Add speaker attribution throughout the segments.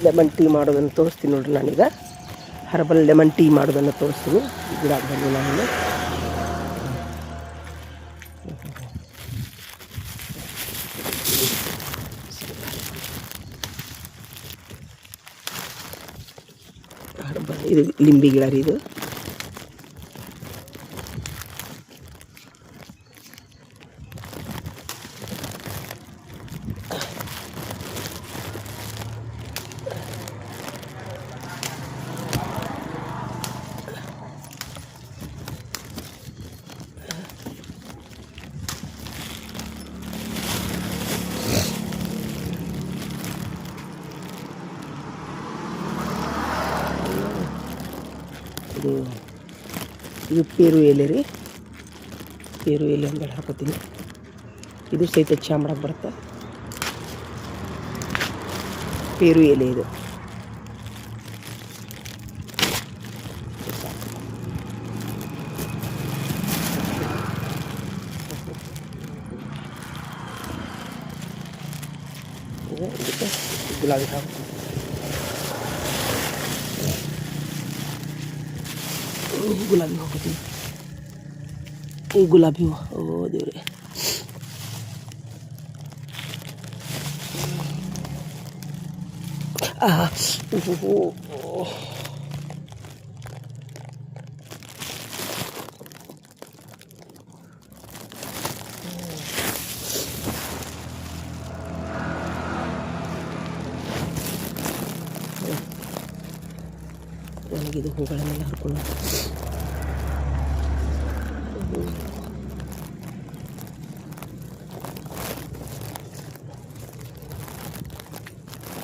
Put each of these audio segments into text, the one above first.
Speaker 1: Lemon tea ಮಾಡೋದನ್ನು ತೋರಿಸ್ತೀನಿ ನೋಡ್ರಿ. ನಾನೀಗ ಹರ್ಬಲ್ ಲೆಮನ್ ಟೀ ಮಾಡೋದನ್ನು ತೋರಿಸ್ತೀನಿ. ಗಿಡ ಬಂದು ನಾನು ಹರ್ಬಲ್ ಇದು ಲಿಂಬೆ ಗಿಡ ರೀ. ಇದು ಇದು ಪೇರು ಎಲೆ ರೀ. ಪೇರು ಎಲೆ ಅಂದೇಳಿ ಹಾಕೋತೀನಿ. ಇದು ಸಹಿತ ಚಾ ಮಾಡಕ್ಕೆ ಬರುತ್ತೆ. ಪೇರು ಎಲೆ ಇದು ಇದಕ್ಕೆ ಗುಲಾಬಿ ಹಾಕ್ತೀನಿ. ಗುಲಾಬಿ ಹಾಕೋತೀನಿ. ಈ ಗುಲಾಬಿ ಹೂವು, ಓ ದೇವ್ರೆ, ನನಗಿದು ಹೂಗಳನ್ನೆಲ್ಲ ಹರ್ಕೊಂಡು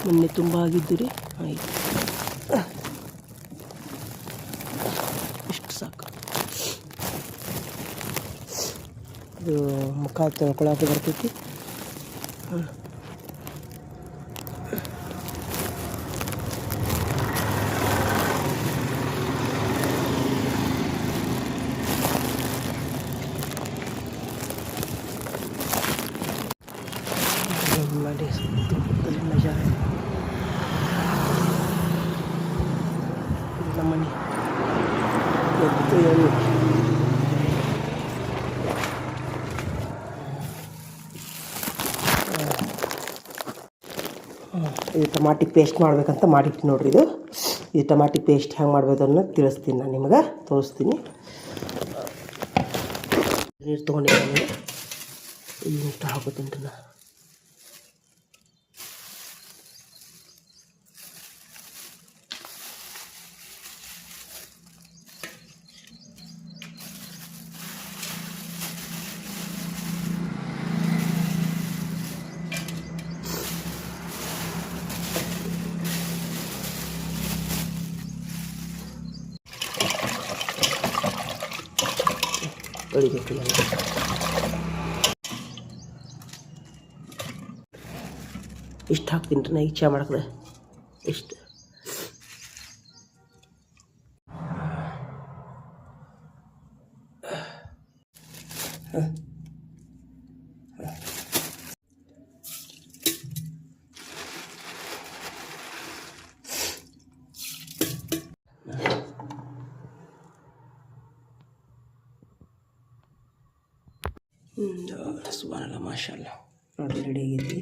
Speaker 1: ಮೊನ್ನೆ ತುಂಬ ಆಗಿದ್ದು ರೀ. ಆಯಿತು, ಇಷ್ಟು ಸಾಕು. ಇದು ಮುಖ ತೊಳ್ಕೊಳಕ್ಕೆ ಬರ್ತೈತಿ. मजा है नमनी ಇದು ಟಮಾಟಿ ಪೇಸ್ಟ್ ಮಾಡಬೇಕಂತ ಮಾಡಿಟ್ಟು ನೋಡ್ರಿ. ಇದು ಟಮಾಟಿ ಪೇಸ್ಟ್ ಹೆಂಗೆ ಮಾಡ್ಬೋದನ್ನು ತಿಳಿಸ್ತೀನಿ. ನಾನು ನಿಮಗೆ ತೋರಿಸ್ತೀನಿ. ನೀರು ತೊಗೊಂಡಿದ್ದೀನಿ, ಇಷ್ಟು ಹಾಕೋತೀನಿ ನಾ. ತೊಳಿಬೇಕು ಎಲ್ಲ. ಇಷ್ಟು ಹಾಕ್ತೀನಿ ರೀ ನಾ ಈಗ ಚಾ ಮಾಡಕ್ರೆ. ಇಷ್ಟು ಸುಬಾನಲ್ಲ, ಮಾಷಾಲ್ಲ ನೋಡಿ ರೆಡಿ ಆಗೈತಿ.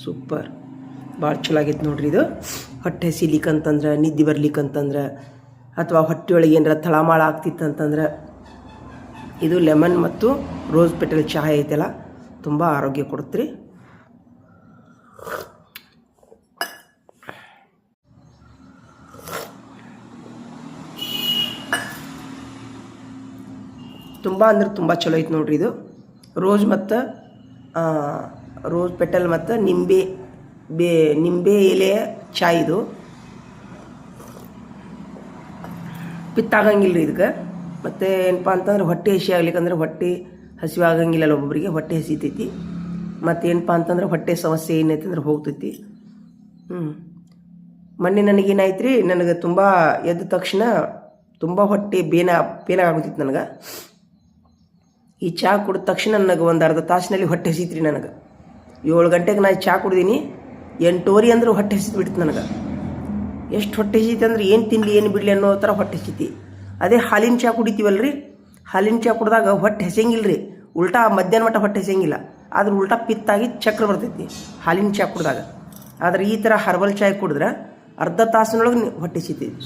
Speaker 1: ಸೂಪರ್, ಭಾಳ ಚಲೋ ಆಗೈತೆ ನೋಡ್ರಿ. ಇದು ಹೊಟ್ಟೆ ಹಸಿಲಿಕ್ಕಂತಂದ್ರೆ, ನಿದ್ದೆ ಬರ್ಲಿಕ್ಕಂತಂದ್ರೆ, ಅಥವಾ ಹೊಟ್ಟೆಯೊಳಗೆ ಏನಾರ ತಳಮಾಳ ಆಗ್ತಿತ್ತಂತಂದ್ರೆ ಇದು ಲೆಮನ್ ಮತ್ತು ರೋಸ್ ಪೆಟಲ್ ಚಹಾ ಐತಲ್ಲ, ತುಂಬ ಆರೋಗ್ಯ ಕೊಡುತ್ತೆ. ತುಂಬ ಅಂದ್ರೆ ತುಂಬ ಚಲೋ ಐತೆ ನೋಡ್ರಿ. ಇದು ರೋಸ್ ಮತ್ತು ರೋಸ್ ಪೆಟಲ್ ಮತ್ತು ನಿಂಬೆ ಎಲೆ ಚಾ. ಇದು ಪಿತ್ತಾಗಂಗಿಲ್ಲ ರೀ ಇದಕ್ಕೆ. ಮತ್ತು ಏನಪ್ಪ ಅಂತಂದ್ರೆ ಹೊಟ್ಟೆ ಹಸಿ ಆಗ್ಲಿಕ್ಕಂದ್ರೆ ಹೊಟ್ಟೆ ಹಸಿವು ಆಗಂಗಿಲ್ಲಲ್ಲ ಒಬ್ಬೊಬ್ಬರಿಗೆ, ಹೊಟ್ಟೆ ಹಸಿತೈತಿ. ಮತ್ತು ಏನಪ್ಪ ಅಂತಂದ್ರೆ ಹೊಟ್ಟೆ ಸಮಸ್ಯೆ ಏನೈತೆ ಅಂದ್ರೆ ಹೋಗ್ತೈತಿ. ಮೊನ್ನೆ ನನಗೇನಾಯ್ತು ರೀ, ನನಗೆ ತುಂಬ ಎದ್ದ ತಕ್ಷಣ ತುಂಬ ಹೊಟ್ಟೆ ಬೇನ ಆಗುತ್ತಿತ್ತು ನನಗೆ. ಈ ಚಹಾ ಕುಡಿದ ತಕ್ಷಣ ನನಗೆ ಒಂದು ಅರ್ಧ ತಾಸಿನಲ್ಲಿ ಹೊಟ್ಟೆ ಹಸಿತ್ರಿ. ನನಗೆ 7 ಗಂಟೆಗೆ ನಾನು ಚಹಾ ಕುಡ್ದೀನಿ, 8:30 ಅಂದ್ರೆ ಹೊಟ್ಟೆ ಹಸಿತು ಬಿಡ್ತು ನನಗೆ. ಎಷ್ಟು ಹೊಟ್ಟೆ ಹಸಿತಿ ಅಂದ್ರೆ ಏನು ತಿನ್ನಲಿ ಏನು ಬಿಡಲಿ ಅನ್ನೋ ಥರ ಹೊಟ್ಟೆ ಹಸಿತಿ. ಅದೇ ಹಾಲಿನ ಚಹಾ ಕುಡಿತೀವಲ್ಲ ರೀ, ಹಾಲಿನ ಚಹಾ ಕುಡಿದಾಗ ಹೊಟ್ಟೆ ಹಸಂಗಿಲ್ಲ ರೀ, ಉಲ್ಟಾ ಮಧ್ಯಾಹ್ನ ಮಟ್ಟ ಹೊಟ್ಟೆ ಹಸಂಗಿಲ್ಲ, ಆದ್ರೆ ಉಲ್ಟಾ ಪಿತ್ತಾಗಿ ಚಕ್ರ ಬರ್ತೈತಿ ಹಾಲಿನ ಚಹಾ ಕುಡಿದಾಗ. ಆದರೆ ಈ ಥರ ಹರ್ಬಲ್ ಚಾಯ್ ಕುಡಿದ್ರೆ ಅರ್ಧ ತಾಸಿನೊಳಗೆ ಹೊಟ್ಟೆ ಹಸಿತೈತಿ.